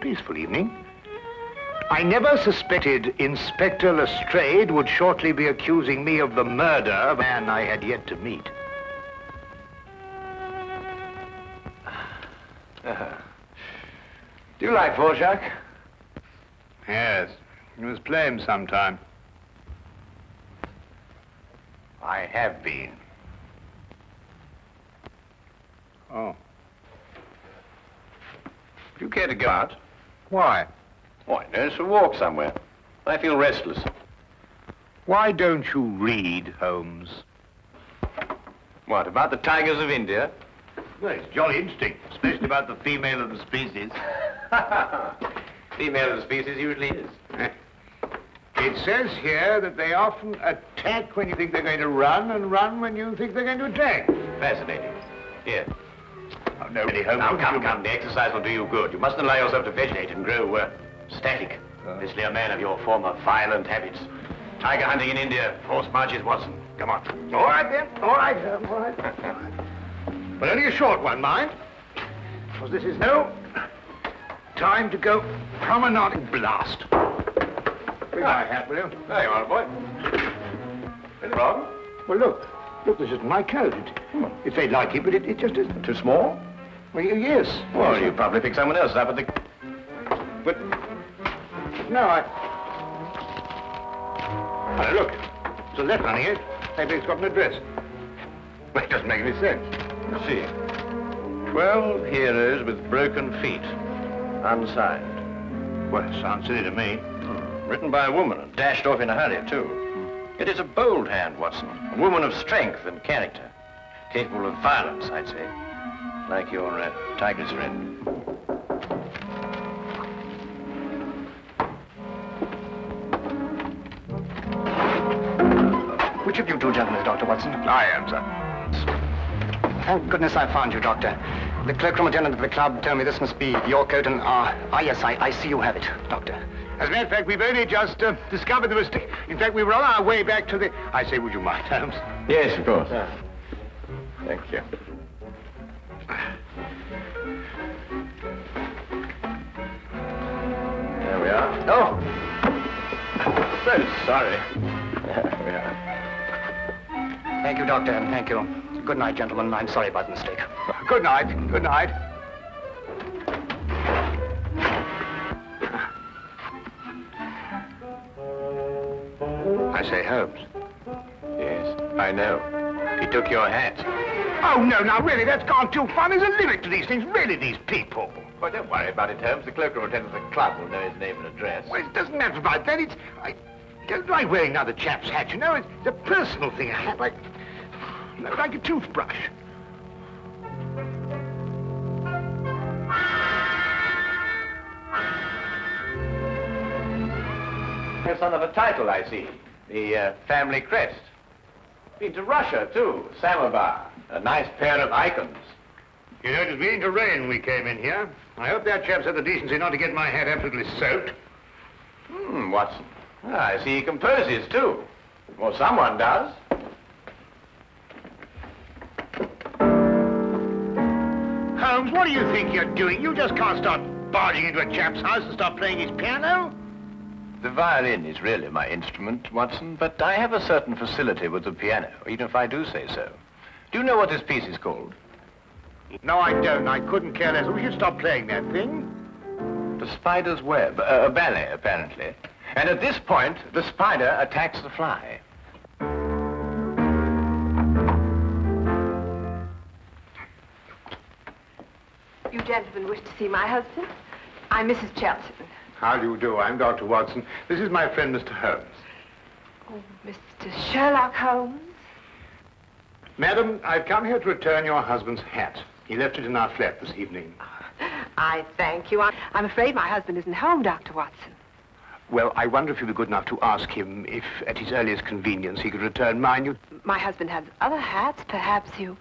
peaceful evening. I never suspected Inspector Lestrade would shortly be accusing me of the murder of a man I had yet to meet. Do you like Dvorak? Yes, you must play him sometime. I have been. Oh. Do you care to go out? Why? Why, no, to walk somewhere. I feel restless. Why don't you read, Holmes? What, about the tigers of India? Well, it's jolly interesting, especially about the female of the species. Female of the species usually is. It says here that they often attack when you think they're going to run, and run when you think they're going to attack. Fascinating. Here. Oh, no, really, Holmes. Now, come, the exercise will do you good. You mustn't allow yourself to vegetate and grow static. Especially a man of your former violent habits. Tiger hunting in India, horse marches, Watson. Come on. All right, then. All right, all right. But only a short one, mind. Because this is no time to go promenade blast. Bring my hat, will you? There you are, boy. Anything wrong? Well, look, this isn't my coat. It's very like it, but it just isn't. Too small? Well, yes. Well, you probably picked someone else up at the... But, no, Oh, look, there's a letter on it. Maybe it's got an address. Well, it doesn't make any sense. Let's see. 12 heroes with broken feet. Unsigned. Well, it sounds silly to me. Written by a woman and dashed off in a hurry, too. It is a bold hand, Watson. A woman of strength and character. Capable of violence, I'd say. Like your tiger's friend. Which of you two gentlemen is Dr. Watson? I am, sir. Thank goodness I found you, Doctor. The cloakroom attendant at the club told me this must be your coat, and yes, I see you have it, Doctor. As a matter of fact, we've only just discovered the mistake. In fact, we were on our way back to the... I say, would you mind, Holmes? Yes, of course. Thank you. There we are. Oh! So sorry. There we are. Thank you, Doctor, and thank you. Good night, gentlemen. I'm sorry about the mistake. Good night. Good night. I say, Holmes. Yes, I know. He took your hat. Oh, no, now, really, that's gone too far. There's a limit to these things. Really, these people. Well, don't worry about it, Holmes. The cloakroom attendant at the club will know his name and address. Well, it doesn't matter about that. I don't like wearing another chap's hat, you know. It's a personal thing. A hat like a toothbrush. You're son of a title, I see. The family crest. Been to Russia, too. Samovar. A nice pair of icons. You know, it was beginning to rain when we came in here. I hope that chap's had the decency not to get my hat absolutely soaked. Watson. I see he composes, too. Well, someone does. Holmes, what do you think you're doing? You just can't start barging into a chap's house and start playing his piano. The violin is really my instrument, Watson, but I have a certain facility with the piano, even if I do say so. Do you know what this piece is called? No, I don't. I couldn't care less. We should stop playing that thing. The Spider's Web, a ballet, apparently. And at this point, the spider attacks the fly. You gentlemen wish to see my husband? I'm Mrs. Chelton. How do you do? I'm Dr. Watson. This is my friend, Mr. Holmes. Oh, Mr. Sherlock Holmes? Madam, I've come here to return your husband's hat. He left it in our flat this evening. I thank you. I'm afraid my husband isn't home, Dr. Watson. Well, I wonder if you'd be good enough to ask him if, at his earliest convenience, he could return mine. My husband has other hats. Perhaps you...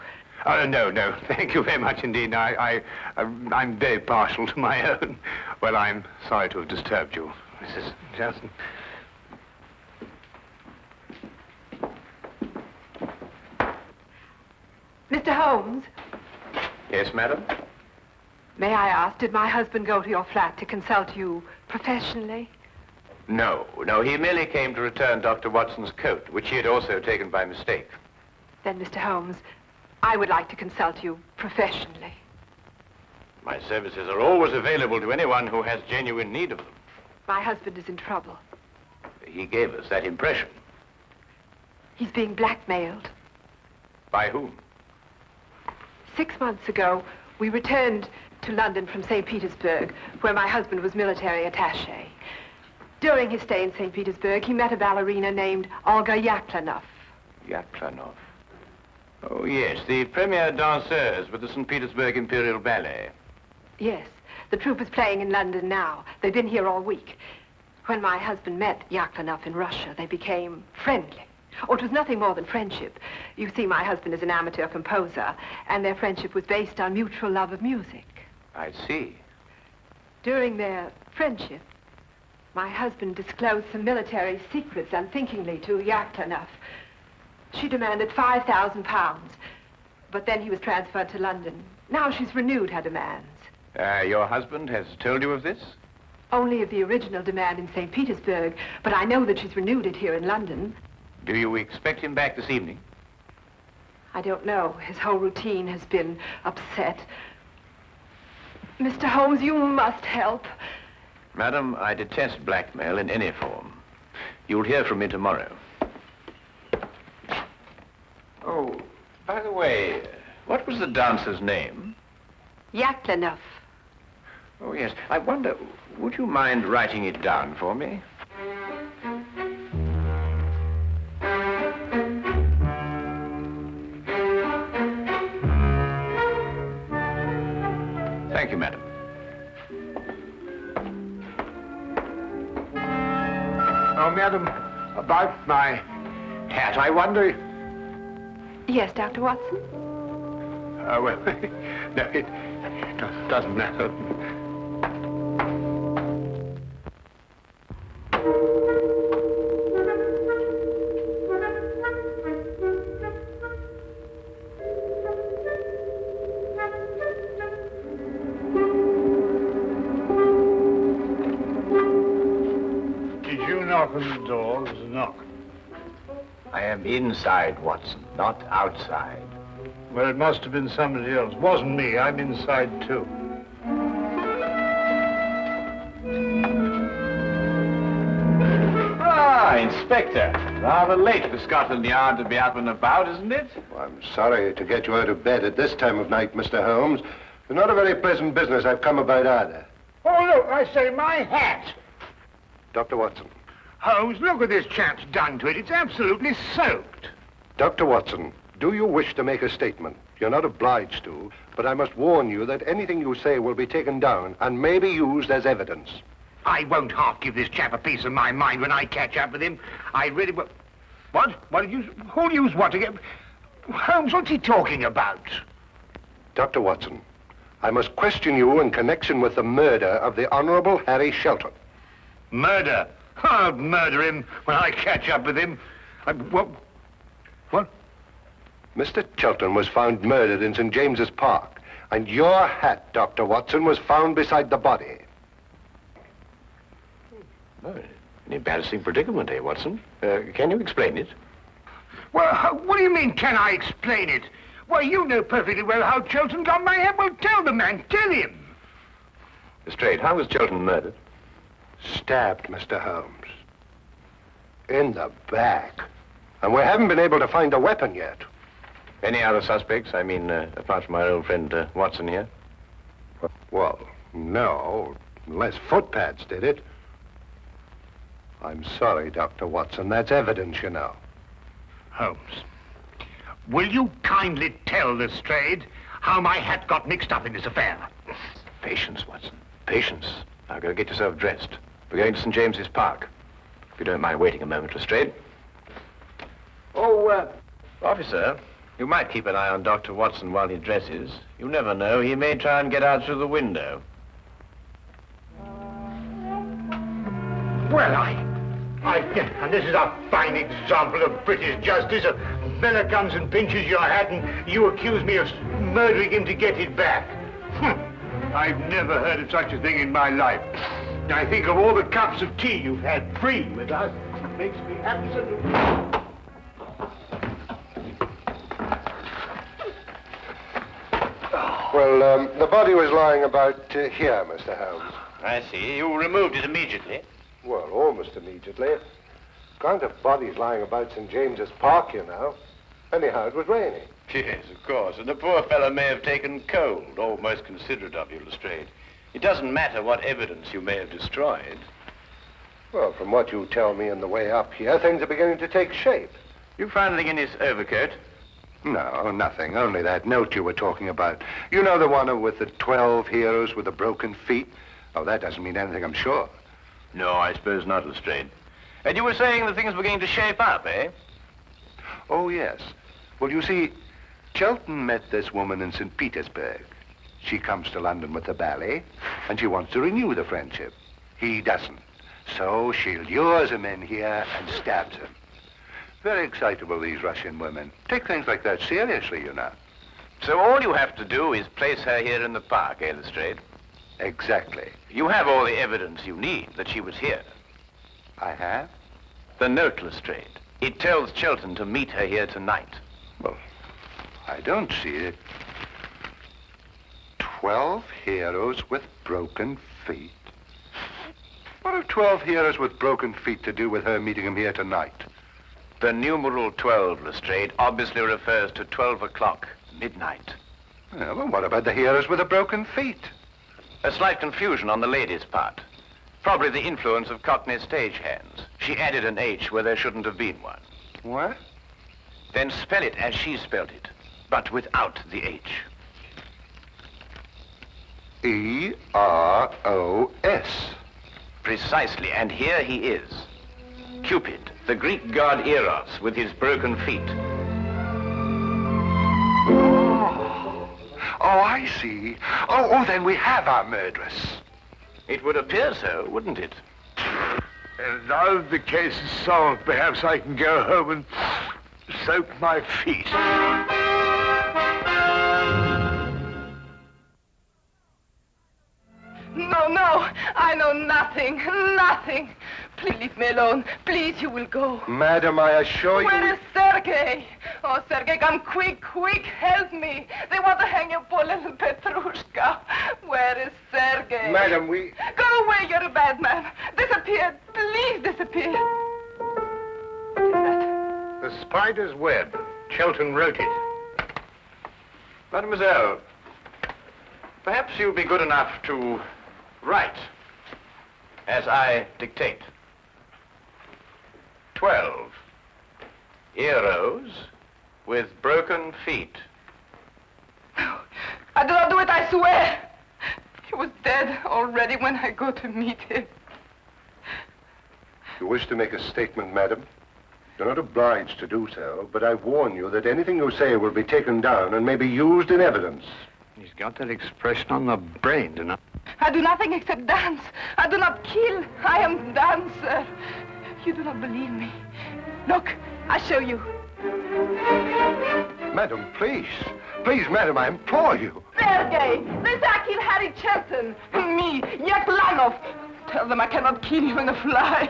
Oh, no. Thank you very much indeed. I'm very partial to my own. Well, I'm sorry to have disturbed you, Mrs. Johnson. Mr. Holmes? Yes, madam? May I ask, did my husband go to your flat to consult you professionally? No, he merely came to return Dr. Watson's coat, which he had also taken by mistake. Then, Mr. Holmes, I would like to consult you professionally. My services are always available to anyone who has genuine need of them. My husband is in trouble. He gave us that impression. He's being blackmailed. By whom? 6 months ago, we returned to London from St. Petersburg, where my husband was military attaché. During his stay in St. Petersburg, he met a ballerina named Olga Yaklanov. Yaklanov? Oh, yes, the premier danseuse with the St. Petersburg Imperial Ballet. Yes, the troupe is playing in London now. They've been here all week. When my husband met Yaklanov in Russia, they became friendly. Oh, it was nothing more than friendship. You see, my husband is an amateur composer, and their friendship was based on mutual love of music. I see. During their friendship, my husband disclosed some military secrets unthinkingly to Yaklanov. She demanded £5,000, but then he was transferred to London. Now she's renewed her demands. Your husband has told you of this? Only of the original demand in St. Petersburg, but I know that she's renewed it here in London. Do you expect him back this evening? I don't know. His whole routine has been upset. Mr. Holmes, you must help. Madam, I detest blackmail in any form. You'll hear from me tomorrow. Oh, by the way, what was the dancer's name? Yaklanov. Oh, yes. I wonder, would you mind writing it down for me? Thank you, madam. Oh, madam, about my hat, I wonder... Yes, Dr. Watson? Well, no, it doesn't matter. Did you knock on the door? There was a knock. I am inside, Watson, not outside. Well, it must have been somebody else. Wasn't me. I'm inside, too. Ah, Inspector. Rather late for Scotland Yard to be up and about, isn't it? Well, I'm sorry to get you out of bed at this time of night, Mr. Holmes. It's not a very pleasant business I've come about either. Oh, look, I say, my hat. Dr. Watson. Holmes, look what this chap's done to it. It's absolutely soaked. Dr. Watson, do you wish to make a statement? You're not obliged to, but I must warn you that anything you say will be taken down and may be used as evidence. I won't half give this chap a piece of my mind when I catch up with him. I really will. What? What did you... Who'll use what again? Holmes, what's he talking about? Dr. Watson, I must question you in connection with the murder of the Honorable Harry Shelton. Murder? I'll murder him when I catch up with him. What? What? Mr. Shelton was found murdered in St. James's Park, and your hat, Dr. Watson, was found beside the body. Oh, an embarrassing predicament, eh, Watson? Can you explain it? Well, what do you mean, can I explain it? Why, you know perfectly well how Chelton got my hat. Well, tell the man, tell him. Lestrade, how was Chelton murdered? Stabbed, Mr. Holmes. In the back. And we haven't been able to find a weapon yet. Any other suspects? I mean, apart from our old friend Watson here? Well, no, unless footpads did it. I'm sorry, Dr. Watson. That's evidence, you know. Holmes, will you kindly tell Lestrade how my hat got mixed up in this affair? Patience, Watson. Patience. Now go get yourself dressed. We're going to St. James's Park. If you don't mind waiting a moment, Lestrade. Oh, officer, you might keep an eye on Dr. Watson while he dresses. You never know. He may try and get out through the window. Well, and this is a fine example of British justice. A fella comes and pinches your hat and you accuse me of murdering him to get it back. I've never heard of such a thing in my life. I think of all the cups of tea you've had free with us. It makes me absolutely... Well, the body was lying about here, Mr. Holmes. I see. You removed it immediately. Well, almost immediately. Can't have bodies lying about St. James's Park, you know. Anyhow, it was raining. Yes, of course. And the poor fellow may have taken cold. Oh, most considerate of you, Lestrade. It doesn't matter what evidence you may have destroyed. Well, from what you tell me on the way up here, things are beginning to take shape. You found anything in his overcoat? No, nothing. Only that note you were talking about. You know the one with the 12 heroes with the broken feet? Oh, that doesn't mean anything, I'm sure. No, I suppose not, Lestrade. And you were saying that things were beginning to shape up, eh? Oh, yes. Well, you see, Chelton met this woman in St. Petersburg. She comes to London with the ballet, and she wants to renew the friendship. He doesn't. So she lures him in here and stabs him. Very excitable, these Russian women. Take things like that seriously, you know. So all you have to do is place her here in the park, eh, Lestrade? Exactly. You have all the evidence you need that she was here. I have? The note, Lestrade. It tells Chelton to meet her here tonight. Well, I don't see it. 12 heroes with broken feet. What have 12 heroes with broken feet to do with her meeting him here tonight? The numeral 12, Lestrade, obviously refers to 12 o'clock, midnight. Well, what about the heroes with the broken feet? A slight confusion on the lady's part. Probably the influence of Cockney stagehands. She added an H where there shouldn't have been one. What? Then spell it as she spelled it, but without the H. E-R-O-S. Precisely, and here he is. Cupid, the Greek god Eros, with his broken feet. Oh, I see. Oh, then we have our murderess. It would appear so, wouldn't it? And now the case is solved, perhaps I can go home and soak my feet. No, I know nothing. Please leave me alone. Please, you will go. Madam, I assure you... Where is Sergei? Oh, Sergei, come quick, help me. They want to hang your poor little Petrushka. Where is Sergei? Madam, we... Go away, you're a bad man. Disappear, please disappear. What is that? The spider's web. Chelton wrote it. Mademoiselle, perhaps you'll be good enough to write as I dictate. 12 heroes with broken feet. I do not do it, I swear. He was dead already when I go to meet him. You wish to make a statement, madam? You're not obliged to do so, but I warn you that anything you say will be taken down and may be used in evidence. He's got that expression on the brain, don't you? I do nothing except dance. I do not kill. I am dancer. You do not believe me. Look, I show you. Madam, please. Please, madam, I implore you. Sergei, this I kill Harry Chelton. Me, Yaklanov. Tell them I cannot kill you in a fly.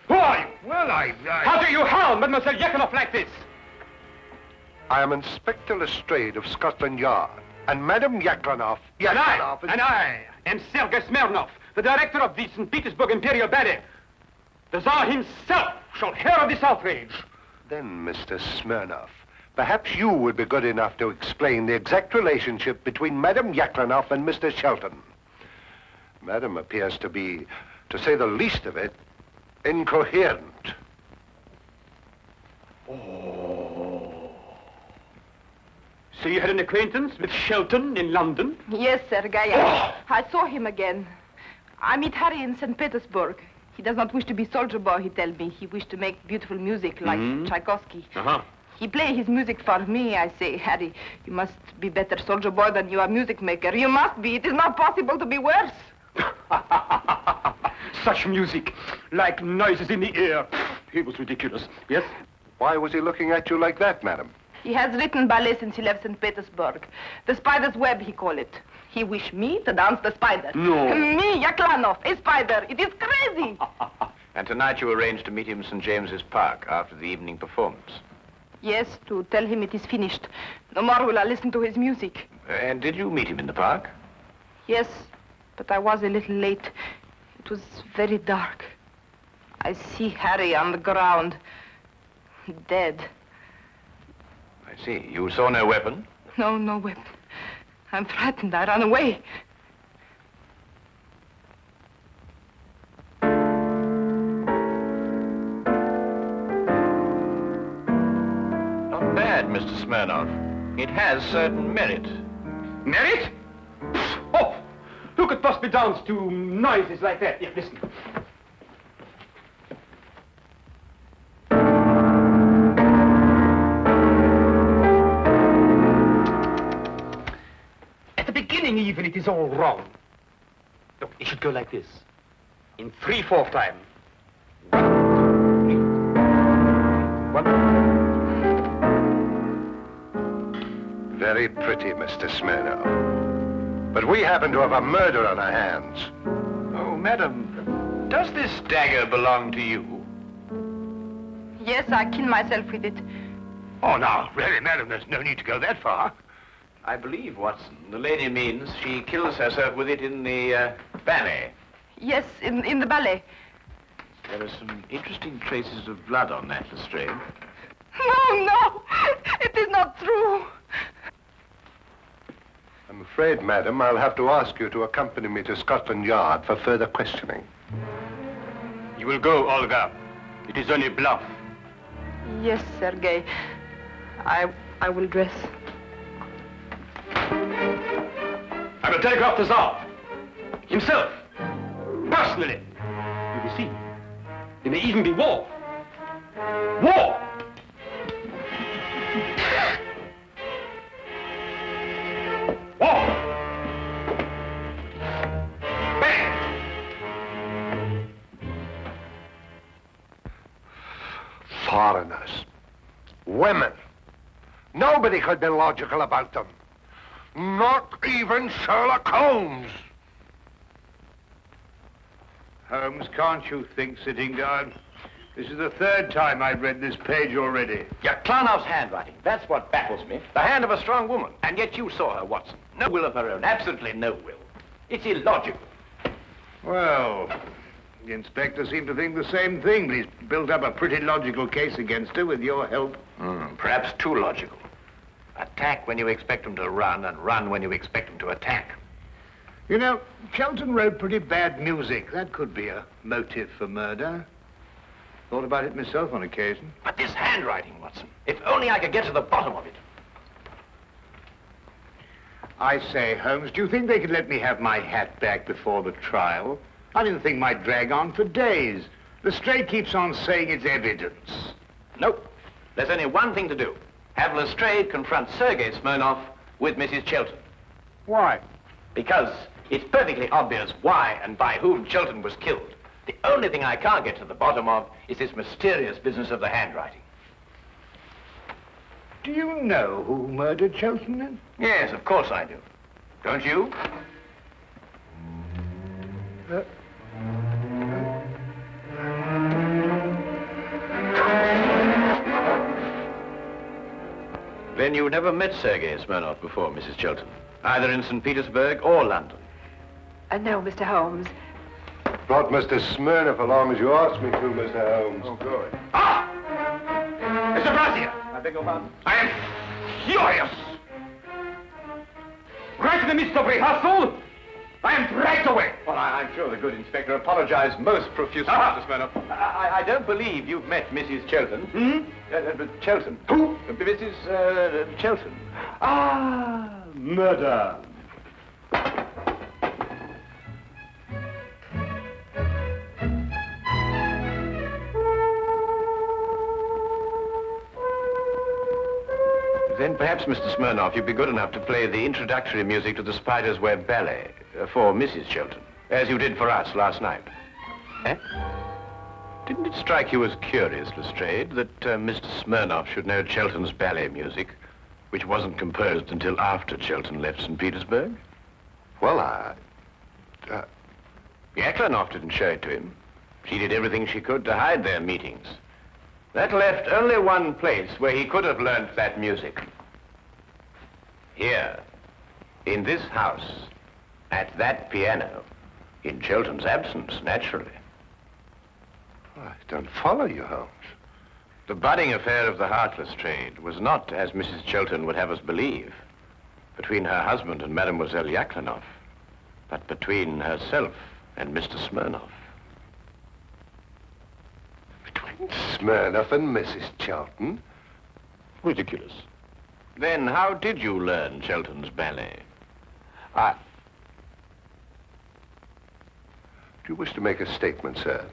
Who are you? Well, How do you harm Mademoiselle Yaklanov like this? I am Inspector Lestrade of Scotland Yard. And Madam Yaklanov... And I am Sergei Smirnov, the director of the St. Petersburg Imperial Ballet. The Tsar himself shall hear of this outrage. Then, Mr. Smirnov, perhaps you would be good enough to explain the exact relationship between Madam Yaklanov and Mr. Shelton. Madam appears to be, to say the least of it, incoherent. So you had an acquaintance with Shelton in London? Yes, Sergei. I saw him again. I meet Harry in St. Petersburg. He does not wish to be soldier boy, he tells me. He wished to make beautiful music like Tchaikovsky. He play his music for me. I say, Harry, you must be better soldier boy than you are music maker. You must be. It is not possible to be worse. Such music, like noises in the air. He was ridiculous, yes? Why was he looking at you like that, madam? He has written ballet since he left St. Petersburg. The spider's web, he call it. He wish me to dance the spider. No. Me, Yaklanov, a spider. It is crazy. And tonight you arranged to meet him in St. James's Park after the evening performance. Yes, to tell him it is finished. No more will I listen to his music. And did you meet him in the park? Yes, but I was a little late. It was very dark. I see Harry on the ground, dead. I see. You saw no weapon? No, no weapon. I'm frightened. I ran away. Not bad, Mr. Smirnov. It has certain merit. Merit? Oh, who could possibly dance to noises like that? Here, listen. At the beginning, even, it is all wrong. Look, it should go like this. In 3/4 time. 1, 2, 3. 1. Very pretty, Mr. Smirnov. But we happen to have a murder on our hands. Oh, madam, does this dagger belong to you? Yes, I killed myself with it. Oh, now, really, madam, there's no need to go that far. I believe, Watson, the lady means she kills herself with it in the ballet. Yes, in the ballet. There are some interesting traces of blood on that, Lestrade. No, no, it is not true. I'm afraid, madam, I'll have to ask you to accompany me to Scotland Yard for further questioning. You will go, Olga. It is only bluff. Yes, Sergei. I will dress. I will telegraph the Tsar. Himself. Personally. You will see. There may even be war. War! War! Bang! Foreigners. Women. Nobody could be logical about them. Not even Sherlock Holmes. Holmes, can't you think, sitting down? This is the 3rd time I've read this page already. Yaklanov's handwriting. That's what baffles me. The hand of a strong woman. And yet you saw her, Watson. No will of her own. Absolutely no will. It's illogical. Well, the inspector seemed to think the same thing, but he's built up a pretty logical case against her with your help. Perhaps too logical. Attack when you expect them to run, and run when you expect them to attack. You know, Shelton wrote pretty bad music. That could be a motive for murder. Thought about it myself on occasion. But this handwriting, Watson. If only I could get to the bottom of it. I say, Holmes, do you think they could let me have my hat back before the trial? I mean, the thing might drag on for days. Lestrade keeps on saying it's evidence. Nope. There's only one thing to do. Have Lestrade confront Sergei Smirnov with Mrs. Chilton. Why? Because it's perfectly obvious why and by whom Chilton was killed. The only thing I can't get to the bottom of is this mysterious business of the handwriting. Do you know who murdered Shelton, then? Yes, of course I do. Don't you? Then you never met Sergei Smirnov before, Mrs. Chilton, either in St. Petersburg or London. No, Mr. Holmes. Brought Mr. Smirnov along as you asked me to, Mr. Holmes. Oh, good. Ah! Mr. Brazia! I beg your pardon? I am furious! Right in the midst of rehearsal, I am dragged away. Well, I'm sure the good inspector apologized most profusely, Mr. Smirnov. I don't believe you've met Mrs. Chilton. Chilton. Who? Mrs. Chilton. Ah, murder. Then perhaps, Mr. Smirnov, you'd be good enough to play the introductory music to the Spider's Web Ballet for Mrs. Chilton, as you did for us last night. Eh? Didn't it strike you as curious, Lestrade, that Mr. Smirnov should know Chilton's ballet music? which wasn't composed until after Chelton left St. Petersburg? Well, Yaklanoff didn't show it to him. She did everything she could to hide their meetings. That left only one place where he could have learnt that music. Here, in this house, at that piano, in Chelton's absence, naturally. I don't follow you, Holmes. The budding affair of the Heartless trade was not, as Mrs. Chelton would have us believe, between her husband and Mademoiselle Yaklanoff, but between herself and Mr. Smirnoff. Between Smirnoff and Mrs. Chelton? Ridiculous. Then how did you learn Chelton's ballet? Do you wish to make a statement, sir?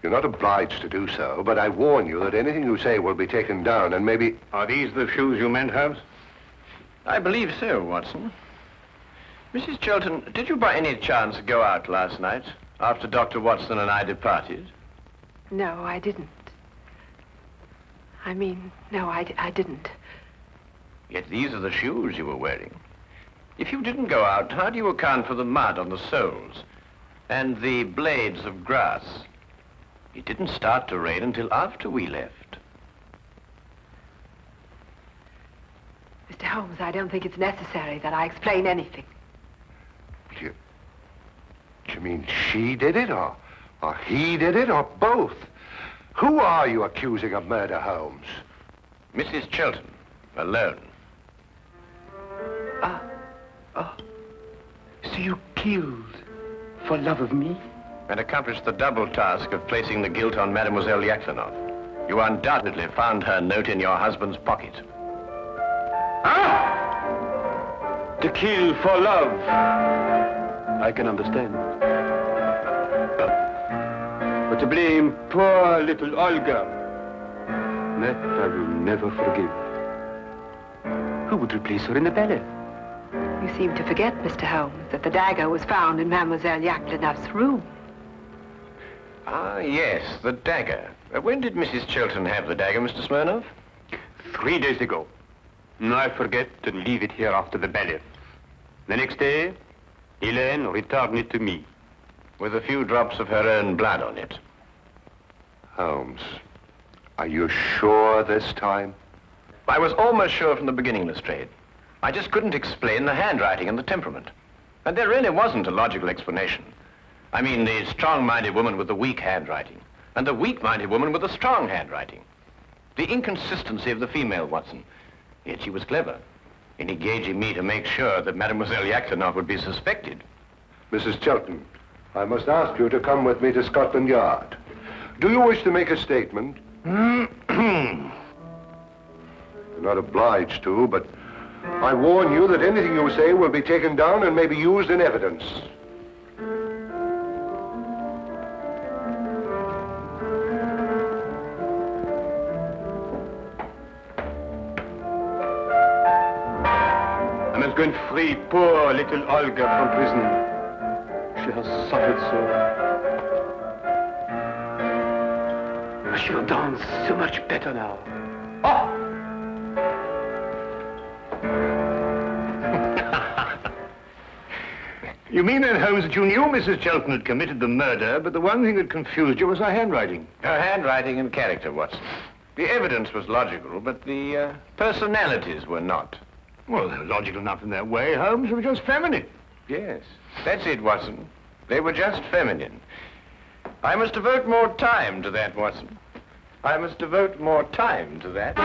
You're not obliged to do so, but I warn you that anything you say will be taken down and maybe... Are these the shoes you meant, Holmes? I believe so, Watson. Mrs. Chelton, did you by any chance go out last night after Dr. Watson and I departed? No, I didn't. No, I didn't. Yet these are the shoes you were wearing. If you didn't go out, how do you account for the mud on the soles and the blades of grass? It didn't start to rain until after we left. Mr. Holmes, I don't think it's necessary that I explain anything. Do you mean she did it, or he did it, or both? Who are you accusing of murder, Holmes? Mrs. Chelton, alone. So you killed for love of me? And accomplished the double task of placing the guilt on Mademoiselle Yaklanoff. You undoubtedly found her note in your husband's pocket. To kill for love. I can understand. But to blame poor little Olga, that I will never forgive. Who would replace her in the ballet? You seem to forget, Mr. Holmes, that the dagger was found in Mademoiselle Yaklanoff's room. Ah, yes, the dagger. When did Mrs. Chelton have the dagger, Mr. Smirnoff? 3 days ago. I forget and leave it here after the ballet. The next day, Helene returned it to me. With a few drops of her own blood on it. Holmes, are you sure this time? I was almost sure from the beginning, Lestrade. I just couldn't explain the handwriting and the temperament. And there really wasn't a logical explanation. I mean, the strong-minded woman with the weak handwriting, and the weak-minded woman with the strong handwriting. The inconsistency of the female, Watson. Yet she was clever in engaging me to make sure that Mademoiselle Yaklanoff would be suspected. Mrs. Chelton, I must ask you to come with me to Scotland Yard. Do you wish to make a statement? You're not obliged to, but I warn you that anything you say will be taken down and may be used in evidence. I must go and free poor little Olga from prison. She has suffered so. She'll dance so much better now. Oh! You mean then, Holmes, that you knew Mrs. Chelton had committed the murder, but the one thing that confused you was her handwriting? Her handwriting and character, Watson. The evidence was logical, but the personalities were not. Well, they were logical enough in their way, Holmes. They were just feminine. Yes, that's it, Watson. They were just feminine. I must devote more time to that, Watson. I must devote more time to that.